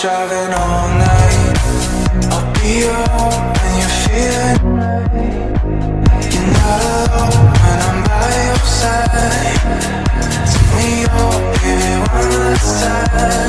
driving all night. I'll be your home when you're feeling right. You're not alone when I'm by your side. Take me home, baby, one last time.